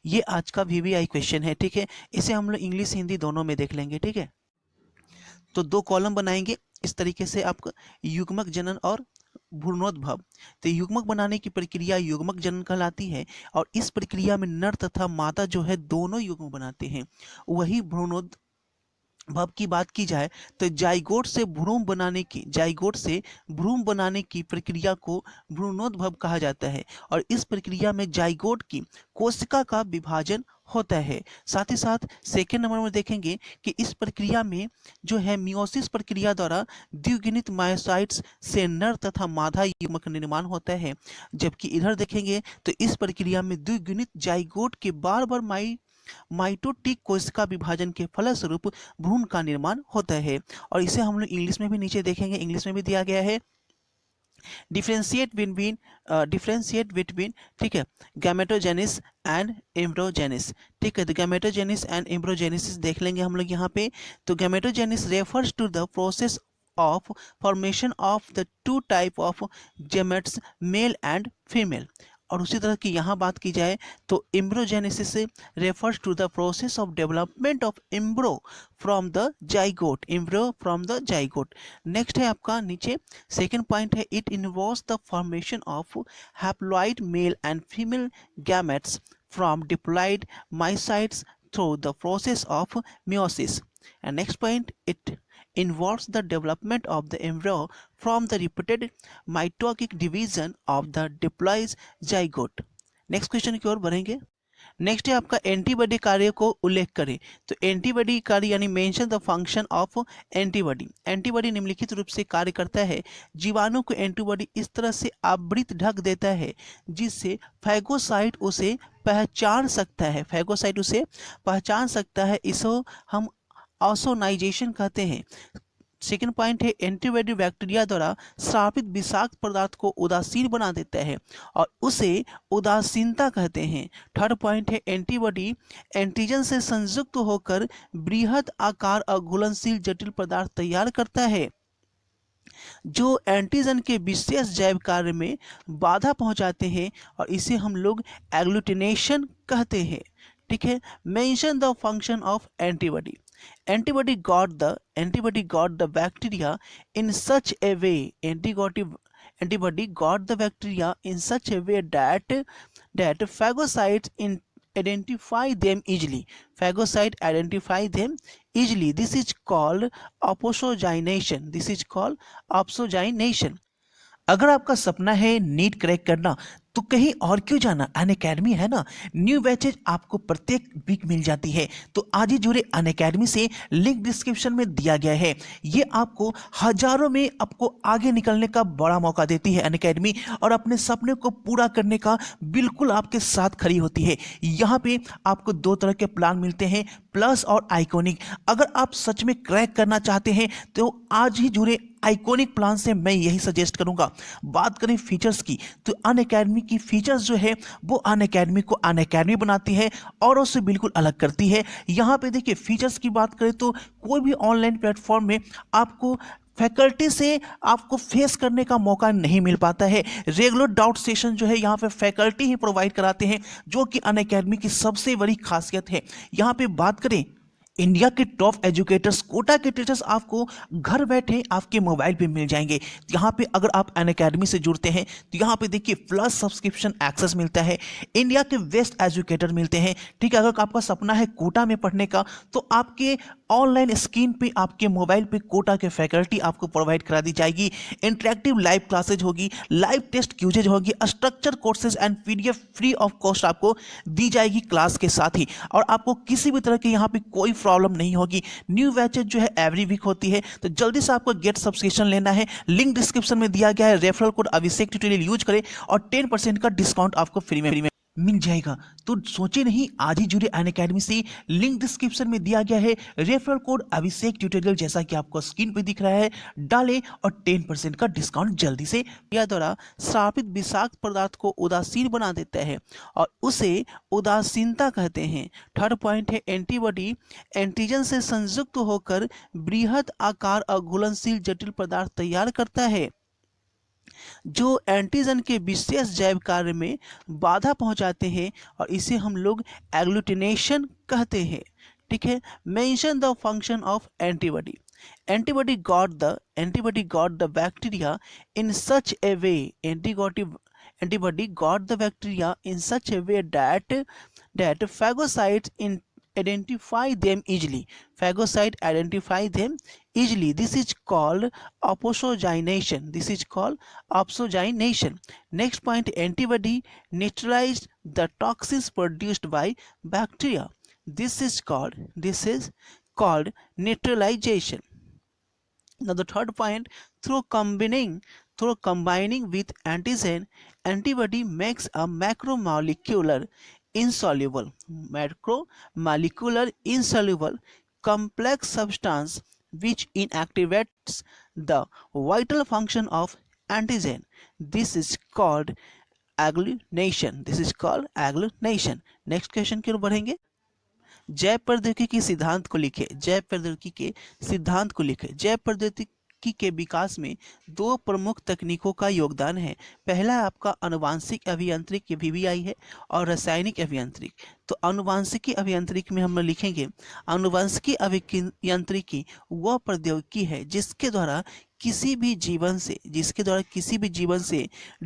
ये आज का वीवीआई क्वेश्चन है, ठीक है। इसे हम लोग इंग्लिश हिंदी दोनों में देख लेंगे, ठीक है। तो दो कॉलम बनाएंगे इस तरीके से, आपका युग्मक जनन और भ्रूणोद्भव। तो युग्मक बनाने की प्रक्रिया युग्मक जनन कहलाती है, और इस प्रक्रिया में नर तथा मादा जो है दोनों युग्म बनाते हैं। वही भ्रूणोद्भव की बात की जाए तो जाइगोट से भ्रूण बनाने की प्रक्रिया को भ्रूणोद्भव कहा जाता है, और इस प्रक्रिया में जाइगोट की कोशिका का विभाजन होता है। साथ ही साथ सेकेंड नंबर में देखेंगे कि इस प्रक्रिया में जो है मियोसिस प्रक्रिया द्वारा द्विगुणित मायोसाइट्स से नर तथा मादा युग्मक का निर्माण होता है, जबकि इधर देखेंगे तो इस प्रक्रिया में द्विगुणित जाइगोट के बार बार माइटोटिक कोशिका विभाजन के फलस्वरूप भ्रूण का निर्माण होता है। और इसे हम लोग इंग्लिश में भी नीचे देखेंगे, इंग्लिश में भी दिया गया है, डिफ्रेंशिएट बिटवीन, ठीक है, गैमेटोजेनिस एंड एम्ब्रोजेनिस। ठीक है, तो गैमेटोजेनिस एंड एम्ब्रोजेनिस देख लेंगे हम लोग यहाँ पे। तो gametogenesis refers to the process of formation of the two type of gametes male and female. और उसी तरह की यहाँ बात की जाए तो embryogenesis refers to the process of development of embryo from the zygote. Next है आपका नीचे सेकेंड पॉइंट है, it involves the formation of haploid male and female gametes from diploid meiocytes through the process of meiosis। And next point, it involves the development of the embryo from the repeated mitotic division of the diploid zygote। Next question की ओर बढ़ेंगे। Next है आपका antibody कार्य को उल्लेख करें। तो antibody कार्य यानी mention the function of antibody. Antibody निम्नलिखित रूप से कार्य करता है, जीवाणु को एंटीबॉडी इस तरह से आवृत ढक देता है जिससे फैगोसाइट उसे पहचान सकता है, इसको हम ऑसोनाइजेशन कहते हैं। सेकेंड पॉइंट है, एंटीबॉडी बैक्टीरिया द्वारा श्रावित विषाक्त पदार्थ को उदासीन बना देता है और उसे उदासीनता कहते हैं। थर्ड पॉइंट है, एंटीबॉडी एंटीजन से संयुक्त होकर बृहद आकार और घुलनशील जटिल पदार्थ तैयार करता है जो एंटीजन के विशेष जैव कार्य में बाधा पहुंचाते हैं, और इसे हम लोग एग्लूटिनेशन कहते हैं। ठीक है, mention the function of antibody. Antibody got the bacteria in such a way that phagocytes identify them easily. This is called opsonization। अगर आपका सपना है नीट क्रैक करना तो कहीं और क्यों जाना, अनअकैडमी है ना। न्यू बैचेज आपको प्रत्येक वीक मिल जाती है, तो आज ही जुड़े अनअकैडमी से, लिंक डिस्क्रिप्शन में दिया गया है। ये आपको हजारों में आपको आगे निकलने का बड़ा मौका देती है अनअकैडमी, और अपने सपने को पूरा करने का बिल्कुल आपके साथ खड़ी होती है। यहाँ पे आपको दो तरह के प्लान मिलते हैं, प्लस और आइकॉनिक। अगर आप सच में क्रैक करना चाहते हैं तो आज ही जुड़े आइकॉनिक प्लान से मैं यही सजेस्ट करूंगा। बात करें फीचर्स की तो अनअकैडमी की फीचर्स जो है वो अनअकैडमी को अनअकैडमी बनाती है, औरों से बिल्कुल अलग करती है। यहाँ पे देखिए फीचर्स की बात करें तो कोई भी ऑनलाइन प्लेटफॉर्म में आपको फैकल्टी से आपको फेस करने का मौका नहीं मिल पाता है। रेगुलर डाउट सेशन जो है यहाँ पे फैकल्टी ही प्रोवाइड कराते हैं, जो कि अनअकैडमी की सबसे बड़ी खासियत है। यहाँ पे बात करें इंडिया के टॉप एजुकेटर्स, कोटा के टीचर्स आपको घर बैठे आपके मोबाइल पे मिल जाएंगे। यहाँ पे अगर आप अनअकैडमी से जुड़ते हैं तो यहाँ पे देखिए प्लस सब्सक्रिप्शन एक्सेस मिलता है, इंडिया के बेस्ट एजुकेटर मिलते हैं। ठीक है, अगर आपका सपना है कोटा में पढ़ने का तो आपके ऑनलाइन स्क्रीन पे आपके मोबाइल पे कोटा के फैकल्टी आपको प्रोवाइड करा दी जाएगी। इंटरेक्टिव लाइव क्लासेज होगी, लाइव टेस्ट क्यूजेज होगी, structure courses and PDF free of cost आपको दी जाएगी क्लास के साथ ही, और आपको किसी भी तरह के यहाँ पे कोई प्रॉब्लम नहीं होगी। न्यू बैचेज जो है एवरी वीक होती है, तो जल्दी से आपको गेट सब्सक्रिप्शन लेना है, लिंक डिस्क्रिप्शन में दिया गया है। रेफरल कोड अभिषेक ट्यूटोरियल यूज करें और 10% का डिस्काउंट आपको फ्री में मिल जाएगा। तो सोचे नहीं, आज ही जुड़े अनअकैडमी से, लिंक डिस्क्रिप्शन में दिया गया है। रेफरल कोड अभिषेक ट्यूटोरियल जैसा कि आपको स्क्रीन पे दिख रहा है, डालें और 10% का डिस्काउंट जल्दी से। यह द्वारा श्रावित विषाक्त पदार्थ को उदासीन बना देता है और उसे उदासीनता कहते हैं। थर्ड पॉइंट है, एंटीबॉडी एंटीजन से संयुक्त होकर बृहद आकार और घुलनशील जटिल पदार्थ तैयार करता है जो एंटीजन के विशेष जैव कार्य में बाधा पहुंचाते हैं, और इसे हम लोग एग्लूटिनेशन कहते हैं। ठीक है। Mention the function of antibody. antibody got the bacteria in such a way antibody got the bacteria in such a way that phagocytes identify them easily. This is called opsonization. Next point, antibody neutralized the toxins produced by bacteria. This is called neutralization. Now the third point, through combining with antigen, antibody makes a macromolecular insoluble complex substance which inactivates the vital function of antigen. This is called agglutination. Next question की ओर बढ़ेंगे। जैव प्रौद्योगिकी के सिद्धांत को लिखे। जैव प्रौद्योगिकी के विकास में दो प्रमुख तकनीकों का योगदान है। पहला आपका आनुवांशिक अभियांत्रिकी VBI है, और रासायनिक अभियांत्रिकी। तो आनुवांशिकी अभियांत्रिकी में हम लोग लिखेंगे, आनुवांशिकी अभियांत्रिकी वह प्रौद्योगिकी है जिसके द्वारा किसी भी जीवन से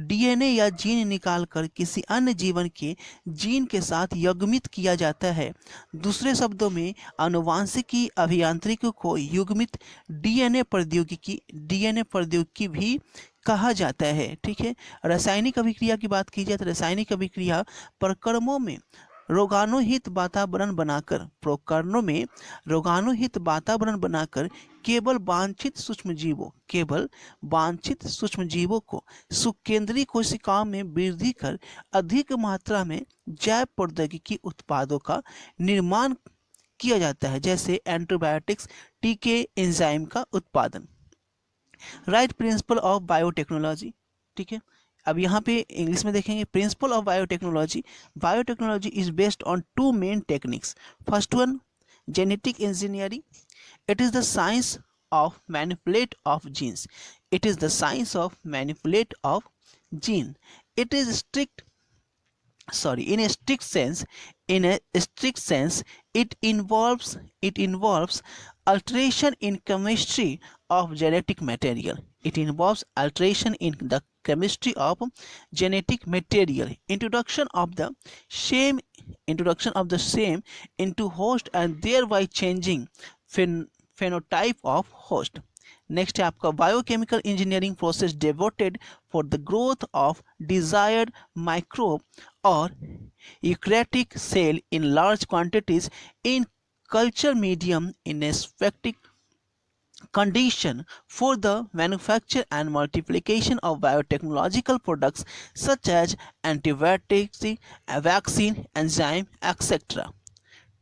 DNA या जीन निकालकर किसी अन्य जीवन के जीन के साथ युग्मित किया जाता है। दूसरे शब्दों में आनुवांशिकी अभियांत्रिकी को युग्मित DNA प्रौद्योगिकी भी कहा जाता है। ठीक है। रासायनिक अभिक्रिया की बात की जाए तो रासायनिक अभिक्रिया प्रक्रमों में रोगाणुहित वातावरण बनाकर केवल वांछित सूक्ष्म जीवों को सुकेंद्रीय कोशिकाओं में वृद्धि कर अधिक मात्रा में जैव प्रौद्योगिकी उत्पादों का निर्माण किया जाता है, जैसे एंटीबायोटिक्स, टीके, एंजाइम का उत्पादन। Right principle of biotechnology. ठीक है। अब यहाँ पे इंग्लिश में देखेंगे, principle of biotechnology is based on two main techniques. First one, genetic engineering. It is the science of manipulate of genes. In a strict sense, it involves alteration in chemistry of genetic material. Introduction of the same into host and thereby changing phenotype of host. Next है आपका biochemical engineering process devoted for the growth of desired microbe or eukaryotic cell in large quantities in culture medium in a specific condition for the manufacture and multiplication of biotechnological products such as antibiotics, vaccine, enzyme, etc.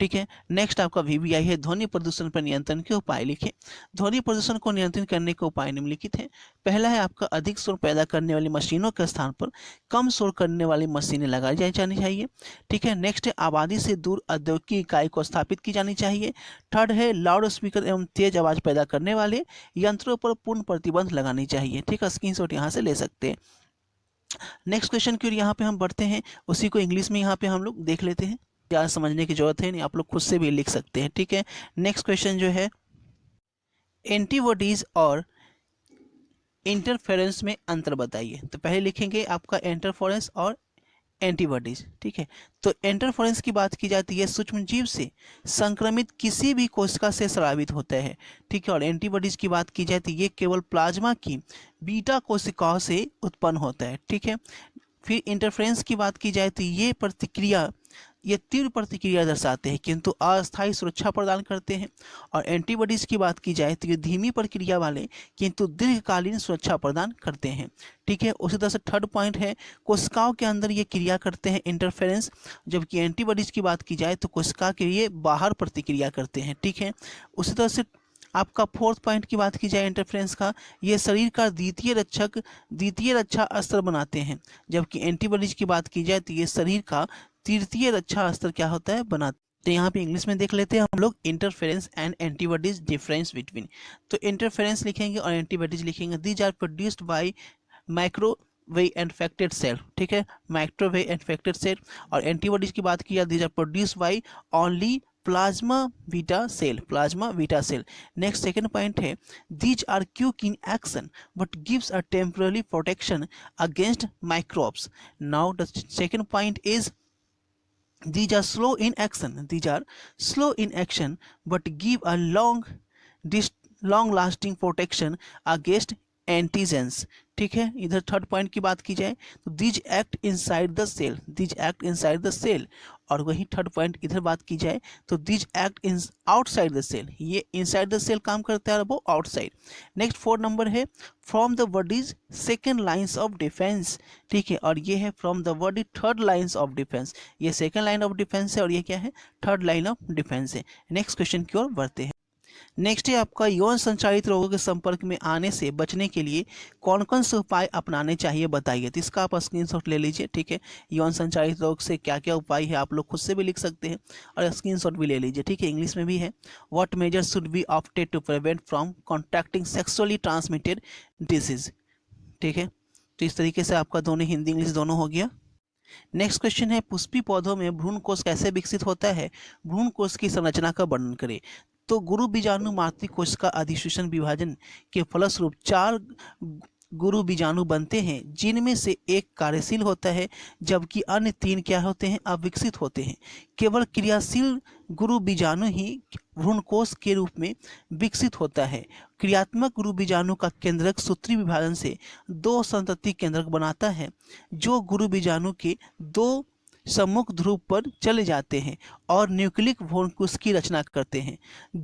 ठीक है। Next आपका VBI है, ध्वनि प्रदूषण पर नियंत्रण के उपाय लिखें। ध्वनि प्रदूषण को नियंत्रित करने के उपाय निम्नलिखित हैं। पहला है आपका अधिक शोर पैदा करने वाली मशीनों के स्थान पर कम शोर करने वाली मशीनें लगाई जानी चाहिए। ठीक है। नेक्स्ट है आबादी से दूर औद्योगिक इकाई को स्थापित की जानी चाहिए। थर्ड है लाउड स्पीकर एवं तेज आवाज पैदा करने वाले यंत्रों पर पूर्ण प्रतिबंध लगानी चाहिए। ठीक है। स्क्रीनशॉट यहाँ से ले सकते हैं। नेक्स्ट क्वेश्चन की ओर यहाँ पे हम बढ़ते हैं, उसी को इंग्लिश में यहाँ पे हम लोग देख लेते हैं। ज़्यादा समझने की जरूरत है नहीं, आप लोग खुद से भी लिख सकते हैं। ठीक है। नेक्स्ट क्वेश्चन जो है, एंटीबॉडीज और इंटरफेरेंस में अंतर बताइए। तो पहले लिखेंगे आपका इंटरफेरेंस और एंटीबॉडीज। ठीक है। तो इंटरफेरेंस की बात की जाती है सूक्ष्म जीव से संक्रमित किसी भी कोशिका से स्रावित होता है। ठीक है। और एंटीबॉडीज की बात की जाए तो ये केवल प्लाज्मा की बीटा कोशिकाओं से उत्पन्न होता है। ठीक है। फिर इंटरफेरेंस की बात की जाए तो ये तीव्र प्रतिक्रिया दर्शाते हैं किंतु अस्थायी सुरक्षा प्रदान करते हैं। और एंटीबॉडीज की बात की जाए तो ये धीमी प्रक्रिया वाले किंतु दीर्घकालीन सुरक्षा प्रदान करते हैं। ठीक है। उसी तरह से थर्ड पॉइंट है, कोशिकाओं के अंदर ये क्रिया करते हैं इंटरफेरेंस, जबकि एंटीबॉडीज की बात की जाए तो कोशिका के लिए बाहर प्रतिक्रिया करते हैं। ठीक है। उसी तरह से आपका फोर्थ पॉइंट की बात की जाए इंटरफेरेंस का, ये शरीर का द्वितीय रक्षा अस्त्र बनाते हैं, जबकि एंटीबॉडीज की बात की जाए तो ये शरीर का तृतीय रक्षा अस्त्र क्या होता है, बनाते। तो यहाँ पे इंग्लिश में देख लेते हैं हम लोग, interference and antibodies difference between. तो इंटरफेरेंस लिखेंगे और एंटीबॉडीज लिखेंगे। These are produced by microwave infected cell, ठीक है, माइक्रोवेव इन्फेक्टेड सेल। और एंटीबॉडीज की बात की जाए, these are produce by only plasma beta cell, plasma beta cell. Next second point है, these are quick in action but gives a temporary protection against microbes. Now the second point is these are slow in action, these are slow in action but give a long lasting protection against antigens, ठीक है। इधर third point की बात की जाए तो these act inside the cell, these act inside the cell. और वही थर्ड पॉइंट इधर बात की जाए तो these act in outside the cell, ये इनसाइड द सेल काम करता है और वो आउटसाइड। नेक्स्ट 4 नंबर है from the body's second lines of defence, ठीक है, और ये है from the body third lines of defence. ये सेकेंड लाइन ऑफ डिफेंस है और ये क्या है, थर्ड लाइन ऑफ डिफेंस है। नेक्स्ट क्वेश्चन की ओर बढ़ते हैं। नेक्स्ट है आपका यौन संचारित रोगों के संपर्क में आने से बचने के लिए कौन कौन से उपाय अपनाने चाहिए बताइए। तो इसका आप स्क्रीनशॉट ले लीजिए, ठीक है। यौन संचारित रोग से क्या क्या उपाय है आप लोग खुद से भी लिख सकते हैं और स्क्रीनशॉट भी ले लीजिए, ठीक है, इंग्लिश में भी है। What measures should be opted to prevent from contracting sexually transmitted disease, ठीक है। तो इस तरीके से आपका दोनों हिंदी इंग्लिश दोनों हो गया। नेक्स्ट क्वेश्चन है पुष्पी पौधों में भ्रूण कोष कैसे विकसित होता है, भ्रूण कोष की संरचना का वर्णन करें। तो गुरु बीजाणु मातृ कोष का अधिसूचन विभाजन के फलस्वरूप 4 गुरु बीजाणु बनते हैं, जिनमें से एक कार्यशील होता है जबकि अन्य 3 क्या होते हैं, अविकसित होते हैं। केवल क्रियाशील गुरु बीजाणु ही भ्रूणकोष के रूप में विकसित होता है। क्रियात्मक गुरु बीजाणु का केंद्रक सूत्री विभाजन से 2 संतति केंद्रक बनाता है जो गुरु बीजाणु के 2 सम्मुख ध्रुव पर चले जाते हैं और न्यूक्लिक भ्रूणकोष की रचना करते हैं।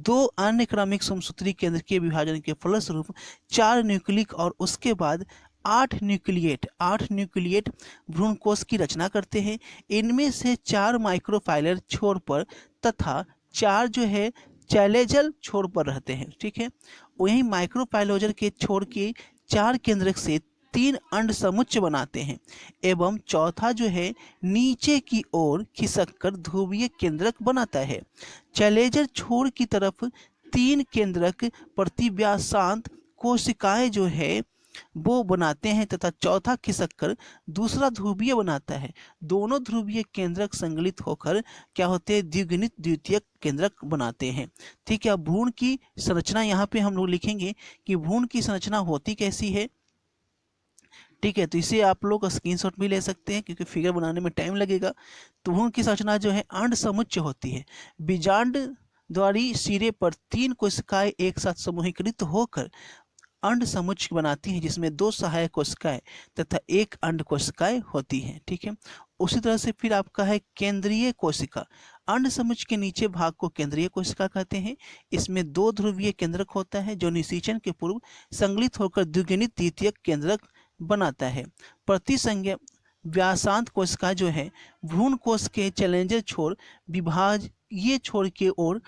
2 अन्य क्रमिक समसूत्री केंद्र के विभाजन के फलस्वरूप 4 न्यूक्लिक और उसके बाद 8 न्यूक्लिएट भ्रूणकोष की रचना करते हैं। इनमें से 4 माइक्रोफाइलर छोर पर तथा 4 जो है चैलेजल छोर पर रहते हैं, ठीक है। वहीं माइक्रोफाइलोजर के छोर के 4 केंद्रक से 3 अंड समुच्चय बनाते हैं एवं चौथा जो है नीचे की ओर खिसककर ध्रुवीय केंद्रक बनाता है। चैलेजर छोर की तरफ 3 केंद्रक प्रतिव्यासांत कोशिकाएं जो है वो बनाते हैं तथा चौथा खिसककर दूसरा ध्रुवीय बनाता है। दोनों ध्रुवीय केंद्रक संगलित होकर क्या होते हैं, द्विगुणित द्वितीयक केंद्रक बनाते हैं, ठीक है। अब भ्रूण की संरचना यहाँ पे हम लोग लिखेंगे कि भ्रूण की संरचना होती कैसी है, ठीक है। तो इसे आप लोग स्क्रीनशॉट भी ले सकते हैं क्योंकि फिगर बनाने में टाइम लगेगा। तो भ्रूण की संरचना जो है अंड समुच्चय होती है। बीजांड द्वारी सिरे पर 3 कोशिकाएं एक साथ समूहीकृत होकर अंड समुच्चय बनाती हैं जिसमें 2 सहायक कोशिकाएं तथा 1 अंड कोशिकाएं होती हैं, ठीक है। उसी तरह से फिर आपका है केंद्रीय कोशिका। अंड समुच्चय के नीचे भाग को केंद्रीय कोशिका कहते हैं। इसमें 2 ध्रुवीय केंद्रक होता है जो निषेचन के पूर्व संगलित होकर द्विगुणित द्वितीयक केंद्रक बनाता है। प्रतिसंज्ञा व्यासांत कोशिका जो है भ्रूण कोष के चैलेंजर छोर विभाजीय छोर के ओर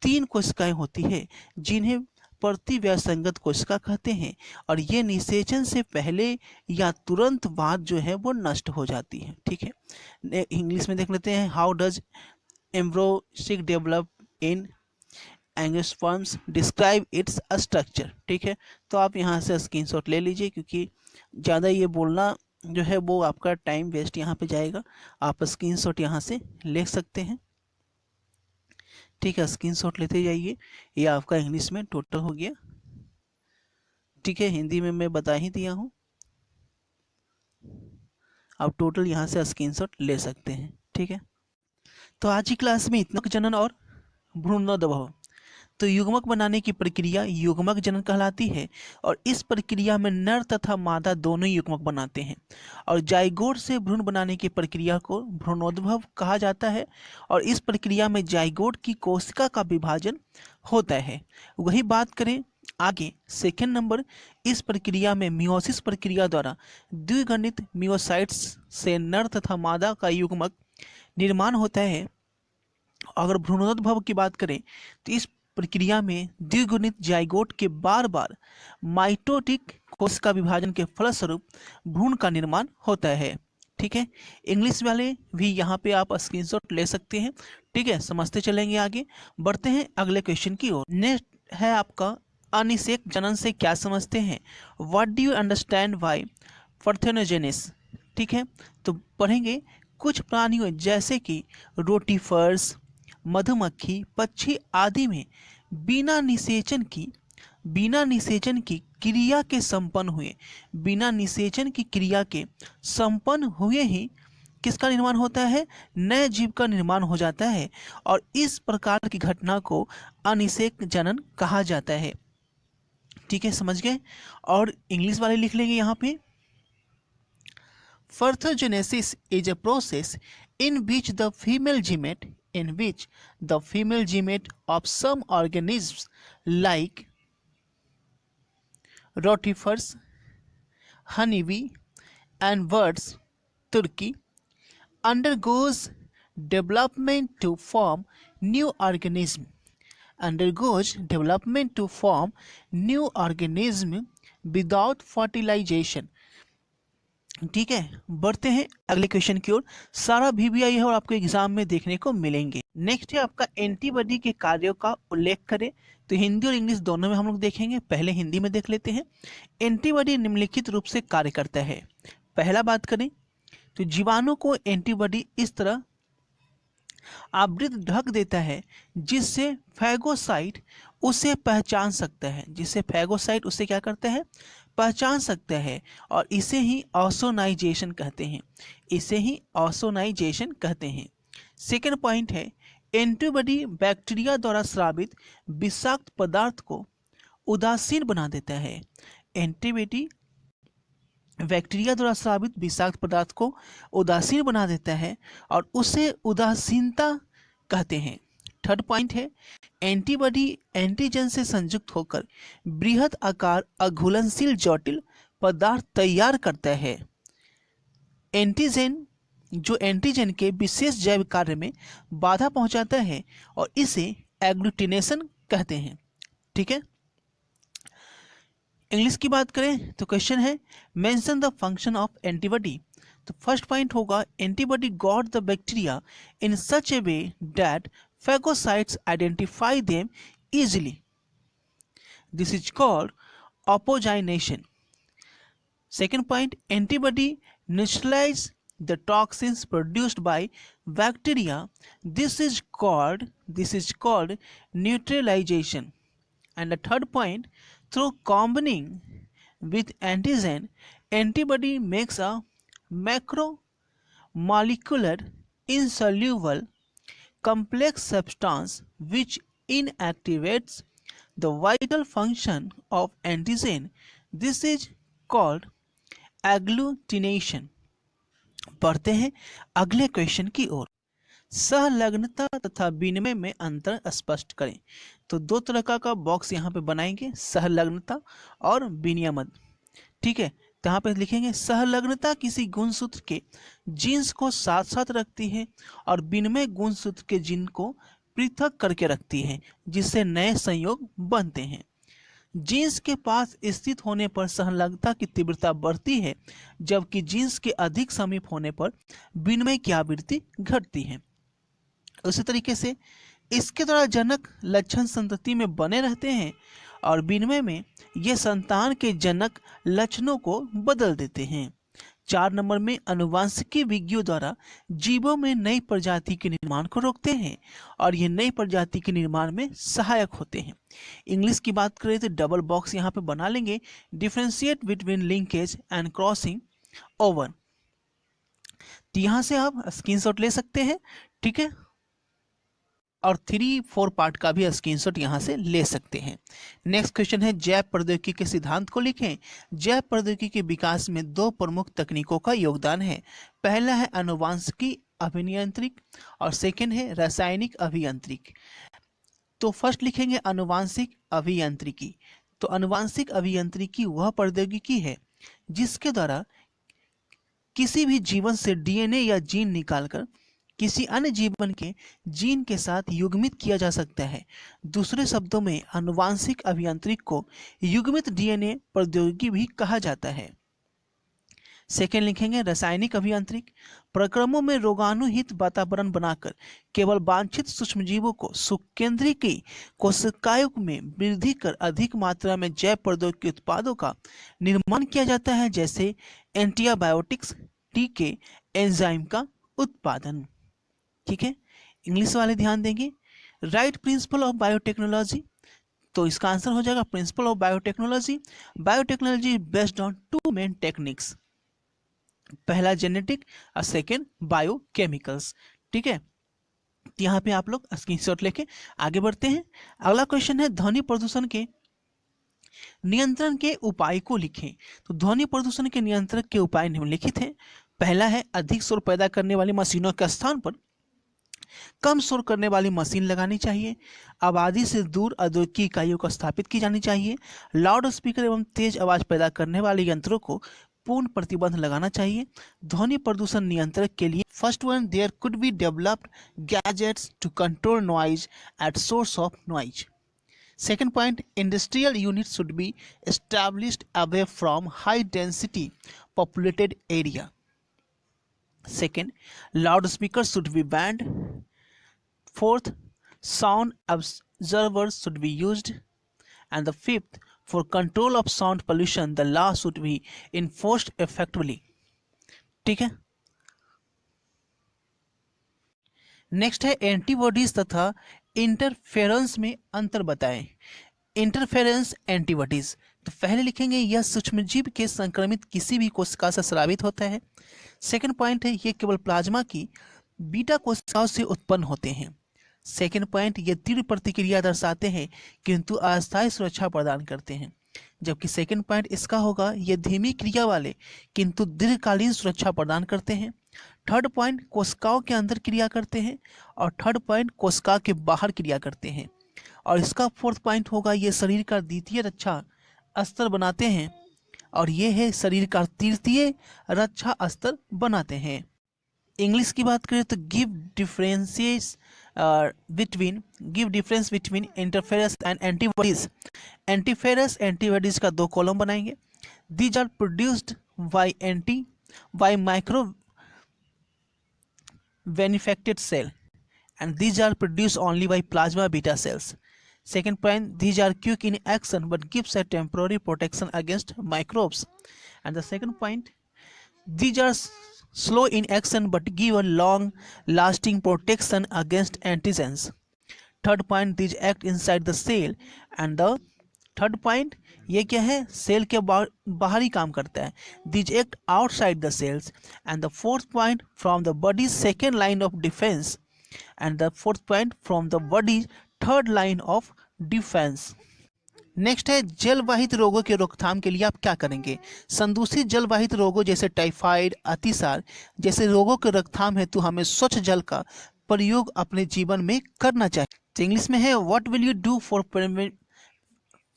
3 कोशिकाएं होती है जिन्हें प्रतिव्यासंगत कोशिका कहते हैं और ये निषेचन से पहले या तुरंत बाद जो है वो नष्ट हो जाती है, ठीक है। इंग्लिश में देख लेते हैं, how does embryo sac develop in angiosperms, describe its structure, ठीक है। तो आप यहाँ से स्क्रीनशॉट ले लीजिए क्योंकि ज़्यादा ये बोलना जो है वो आपका टाइम वेस्ट यहाँ पे जाएगा। आप स्क्रीनशॉट यहाँ से ले सकते हैं, ठीक है। स्क्रीनशॉट लेते जाइए। ये आपका इंग्लिश में टोटल हो गया, ठीक है। हिंदी में मैं बता ही दिया हूँ, आप टोटल यहाँ से स्क्रीनशॉट ले सकते हैं, ठीक है। तो आज की क्लास में इतना जनन और भ्रूणोद्भव। तो युग्मक बनाने की प्रक्रिया युग्मक जनन कहलाती है और इस प्रक्रिया में नर तथा मादा दोनों युग्मक बनाते हैं और जाइगोट से भ्रूण बनाने की प्रक्रिया को भ्रूणोद्भव कहा जाता है और इस प्रक्रिया में जाइगोट की कोशिका का विभाजन होता है। वही बात करें आगे सेकेंड नंबर, इस प्रक्रिया में मियोसिस प्रक्रिया द्वारा द्विगुणित मियोसाइट्स से नर तथा मादा का युग्मक निर्माण होता है। अगर भ्रूणोद्भव की बात करें तो इस प्रक्रिया में द्विगुणित जाइगोट के बार बार माइटोटिक कोशिका विभाजन के फलस्वरूप भ्रूण का निर्माण होता है, ठीक है। इंग्लिश वाले भी यहाँ पे आप स्क्रीनशॉट ले सकते हैं, ठीक है। समझते चलेंगे, आगे बढ़ते हैं अगले क्वेश्चन की ओर। नेक्स्ट है आपका अनिषेक जनन से क्या समझते हैं, what do you understand by parthenogenesis. ठीक है, तो पढ़ेंगे कुछ प्राणियों जैसे कि रोटीफर्स, मधुमक्खी, पक्षी आदि में बिना निषेचन की क्रिया के संपन्न हुए, बिना निषेचन की क्रिया के संपन्न हुए ही किसका निर्माण होता है, नए जीव का निर्माण हो जाता है। और इस प्रकार की घटना को अनिषेक जनन कहा जाता है। ठीक है, समझ गए। और इंग्लिश वाले लिख लेंगे यहाँ पे, Parthogenesis is a process in which the female gamete of some organisms like rotifers, honeybee, and birds, turkey, undergoes development to form new organism without fertilization। ठीक है, बढ़ते हैं अगले क्वेश्चन की ओर। सारा VBI है और आपको एग्जाम में देखने को मिलेंगे। नेक्स्ट है आपका एंटीबॉडी के कार्यों का उल्लेख करें। तो हिंदी और इंग्लिश दोनों में हम लोग देखेंगे। पहले हिंदी में देख लेते हैं। एंटीबॉडी निम्नलिखित रूप से कार्य करता है। पहला बात करें तो जीवाणु को एंटीबॉडी इस तरह आवृत ढक देता है जिससे फैगोसाइट उसे पहचान सकता है, उसे क्या करता है, पहचान सकता है। और इसे ही ऑसोनाइजेशन कहते हैं, सेकेंड पॉइंट है एंटीबॉडी बैक्टीरिया द्वारा स्रावित विषाक्त पदार्थ को उदासीन बना देता है। एंटीबॉडी बैक्टीरिया द्वारा स्रावित विषाक्त पदार्थ को उदासीन बना देता है और उसे उदासीनता कहते हैं। थर्ड पॉइंट है एंटीबॉडी एंटीजन से संयुक्त होकर बृहद आकार अघुलनशील जटिल पदार्थ तैयार करता है। एंटीजन जो एंटीजन के विशेष जैव कार्य में बाधा पहुंचाता है और इसे एग्लूटिनेशन कहते हैं। ठीक है, इंग्लिश की बात करें तो क्वेश्चन है mention the function of antibody. तो फर्स्ट पॉइंट होगा antibody got the bacteria in such A way that phagocytes identify them easily. This is called oppogenation. Second point, antibody neutralize the toxins produced by bacteria. This is called neutralization. And the third point, through combining with antigen, antibody makes a macromolecular insoluble complex substance which inactivates the vital function of antigen. This is called agglutination. पढ़ते हैं अगले question की ओर। सहलग्नता तथा विनिमय में अंतर स्पष्ट करें। तो दो तरह का बॉक्स यहाँ पे बनाएंगे, सहलग्नता और विनियमन। ठीक है, तो यहाँ पे लिखेंगे सहलग्नता किसी गुणसूत्र के जीन्स को साथ साथ रखती है और विनिमय गुणसूत्र के जीन को पृथक करके रखती है जिससे नए संयोग बनते हैं। जीन्स के पास स्थित होने पर सहलग्नता की तीव्रता बढ़ती है जबकि जीन्स के अधिक समीप होने पर विनिमय की आवृत्ति घटती है। उसी तरीके से इसके द्वारा जनक लक्षण संतति में बने रहते हैं और विनिमय में ये संतान के जनक लक्षणों को बदल देते हैं। 4 नंबर में अनुवांशिकी विज्ञों द्वारा जीवों में नई प्रजाति के निर्माण को रोकते हैं और ये नई प्रजाति के निर्माण में सहायक होते हैं। इंग्लिश की बात करें तो डबल बॉक्स यहाँ पे बना लेंगे, differentiate between linkage and crossing over. तो यहाँ से आप स्क्रीनशॉट ले सकते हैं। ठीक है, और 3-4 पार्ट का भी स्क्रीनशॉट यहाँ से ले सकते हैं। नेक्स्ट क्वेश्चन है जैव प्रौद्योगिकी के सिद्धांत को लिखें। जैव प्रौद्योगिकी के विकास में 2 प्रमुख तकनीकों का योगदान है। पहला है आनुवांशिकी अभियांत्रिक और सेकंड है रासायनिक अभियांत्रिक। तो फर्स्ट लिखेंगे आनुवांशिक अभियांत्रिकी। तो आनुवांशिक अभियांत्रिकी वह प्रौद्योगिकी है जिसके द्वारा किसी भी जीवन से डीएनए या जीन निकालकर किसी अन्य जीवन के जीन के साथ युग्मित किया जा सकता है। दूसरे शब्दों में आनुवांशिक अभियांत्रिक को युग्मित डीएनए प्रौद्योगिकी भी कहा जाता है। सेकेंड लिखेंगे रासायनिक अभियांत्रिक, प्रक्रमों में रोगाणुहित वातावरण बनाकर केवल वांछित सूक्ष्मजीवों को सुकेंद्रीय कोशिकाओं में वृद्धि कर अधिक मात्रा में जैव प्रौद्योगिकी उत्पादों का निर्माण किया जाता है, जैसे एंटीबायोटिक्स, टीके, एंजाइम का उत्पादन। ठीक है, इंग्लिश वाले ध्यान देंगे। राइट प्रिंसिपल ऑफ बायोटेक्नोलॉजी, तो इसका आंसर हो जाएगा principle of biotechnology. Biotechnology based on two main techniques, पहला जेनेटिक और सेकेंड बायोकेमिकल्स। ठीक है, यहाँ पे आप लोग स्क्रीनशॉट लेके आगे बढ़ते हैं। अगला क्वेश्चन है ध्वनि प्रदूषण के नियंत्रण के उपाय को लिखें। तो ध्वनि प्रदूषण के नियंत्रण के उपाय निम्नलिखित हैं। पहला है अधिक शोर पैदा करने वाली मशीनों के स्थान पर कम शोर करने वाली मशीन लगानी चाहिए। आबादी से दूर औद्योगिक इकाइयों को स्थापित की जानी चाहिए। लाउड स्पीकर एवं तेज आवाज पैदा करने वाले यंत्रों को पूर्ण प्रतिबंध लगाना चाहिए। ध्वनि प्रदूषण नियंत्रण के लिए first one, there could be developed gadgets to control noise at source of noise. Second point, industrial units should be established away from high density populated area. Second, loudspeakers should be banned. Fourth, sound observers should be used. And the fifth, for control of sound pollution, the law should be enforced effectively. ठीक है, next है antibodies तथा interference में अंतर बताएं। Interference antibodies, तो पहले लिखेंगे यह सूक्ष्मजीव के संक्रमित किसी भी कोशिका से स्रावित होता है। सेकंड पॉइंट है ये केवल प्लाज्मा की बीटा कोशिकाओं से उत्पन्न होते हैं। सेकंड पॉइंट, ये तीव्र प्रतिक्रिया दर्शाते हैं किंतु अस्थायी सुरक्षा प्रदान करते हैं। जबकि सेकंड पॉइंट इसका होगा ये धीमी क्रिया वाले किंतु दीर्घकालीन सुरक्षा प्रदान करते हैं। थर्ड पॉइंट, कोशिकाओं के अंदर क्रिया करते हैं। और थर्ड पॉइंट, कोशिका के बाहर क्रिया करते हैं। और इसका फोर्थ पॉइंट होगा ये शरीर का द्वितीय रक्षा स्तर बनाते हैं। और ये है शरीर का तृतीय रक्षा स्तर बनाते हैं। इंग्लिश की बात करें तो give difference between interference and antibodies. एंटीफेरेंस एंटीबॉडीज का दो कॉलम बनाएंगे। These are produced by micro manufactured cell and these are produced only by plasma beta cells. Second point, these are quick in action but gives a temporary protection against microbes. And the second point, these are slow in action but give a long lasting protection against antigens. Third point, these act inside the cell and the third point ये क्या है, cell के बाहरी काम करता है। These act outside the cells. And the fourth point, from the body second line of defence. And the fourth point, from the body third line of defence. Next है जलवाहित रोगों के रोकथाम के लिए आप क्या करेंगे। संदूषित जलवाहित रोगों जैसे टाइफाइड, अतिसार जैसे रोगों के रोकथाम हेतु हमें स्वच्छ जल का प्रयोग अपने जीवन में करना चाहिए। तो इंग्लिश में है what will you do for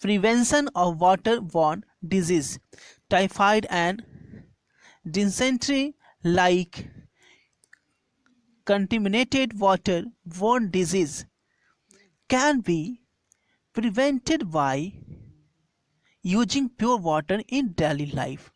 prevention of waterborne disease, typhoid and dysentery like contaminated waterborne disease can be prevented by using pure water in daily life.